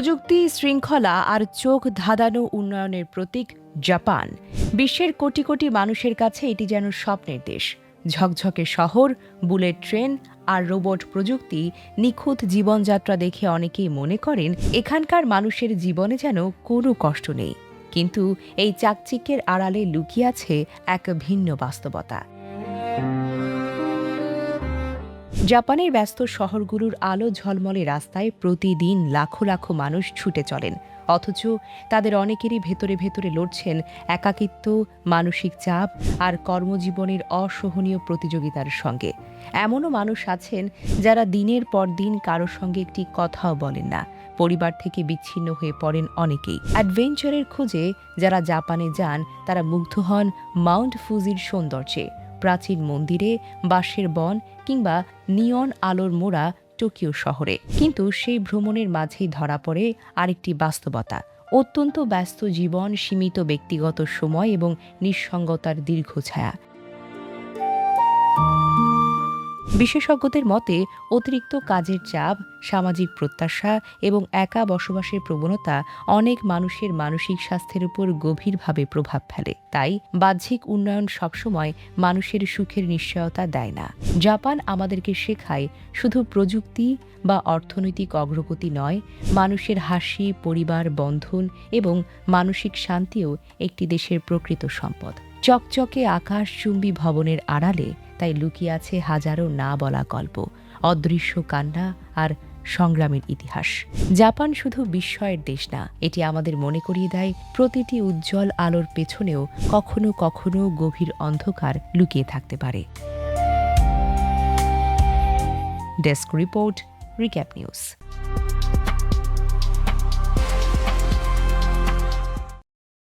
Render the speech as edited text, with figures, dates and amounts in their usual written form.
প্রযুক্তি, শৃঙ্খলা আর চোখ ধাঁধানো উন্নয়নের প্রতীক জাপান। বিশ্বের কোটি কোটি মানুষের কাছে এটি যেন স্বপ্নের দেশ। ঝকঝকে শহর, বুলেট ট্রেন আর রোবট প্রযুক্তি, নিখুঁত জীবনযাত্রা দেখে অনেকেই মনে করেন এখানকার মানুষের জীবনে যেন কোনো কষ্ট নেই। কিন্তু এই চাকচিক্যের আড়ালে লুকিয়ে আছে এক ভিন্ন বাস্তবতা। জাপানের ব্যস্ত শহরগুলোর আলো ঝলমলে রাস্তায় প্রতিদিন লাখো লাখো মানুষ ছুটে চলেন, অথচ তাদের অনেকেরই ভেতরে ভেতরে লড়ছেন একাকিত্ব, মানসিক চাপ আর কর্মজীবনের অসহনীয় প্রতিযোগিতার সঙ্গে। এমনও মানুষ আছেন যারা দিনের পর দিন কারো সঙ্গে একটি কথাও বলেন না। পরিবার থেকে বিচ্ছিন্ন হয়ে পড়েন অনেকেই। অ্যাডভেঞ্চারের খোঁজে যারা জাপানে যান তারা মুগ্ধ হন মাউন্ট ফুজির সৌন্দর্যে, প্রাচীন মন্দিরে, বাঁশের বন কিংবা নিয়ন আলোর মোড়া টোকিও শহরে। কিন্তু সেই ভ্রমণের মাঝেই ধরা পড়ে আরেকটি বাস্তবতা: অত্যন্ত ব্যস্ত জীবন, সীমিত ব্যক্তিগত সময় এবং নিঃসঙ্গতার দীর্ঘ ছায়া। বিশেষজ্ঞদের মতে অতিরিক্ত কাজের চাপ, সামাজিক প্রত্যাশা এবং একা বসবাসের প্রবণতা অনেক মানুষের মানসিক স্বাস্থ্যের উপর গভীরভাবে প্রভাব ফেলে। তাই বাহ্যিক উন্নয়ন সবসময় মানুষের সুখের নিশ্চয়তা দেয় না। জাপান আমাদেরকে শেখায় শুধু প্রযুক্তি বা অর্থনৈতিক অগ্রগতি নয়, মানুষের হাসি, পরিবার, বন্ধন এবং মানসিক শান্তিও একটি দেশের প্রকৃত সম্পদ। চকচকে আকাশচুম্বী ভবনের আড়ালে তাই লুকিয়ে আছে হাজারো না বলা গল্প, অদৃশ্য কান্না আর সংগ্রামের ইতিহাস। জাপান শুধু বিস্ময়ের দেশ না, এটি আমাদের মনে করিয়ে দেয় প্রতিটি উজ্জ্বল আলোর পেছনেও কখনো কখনো গভীর অন্ধকার লুকিয়ে থাকতে পারে। Desk report, recap news.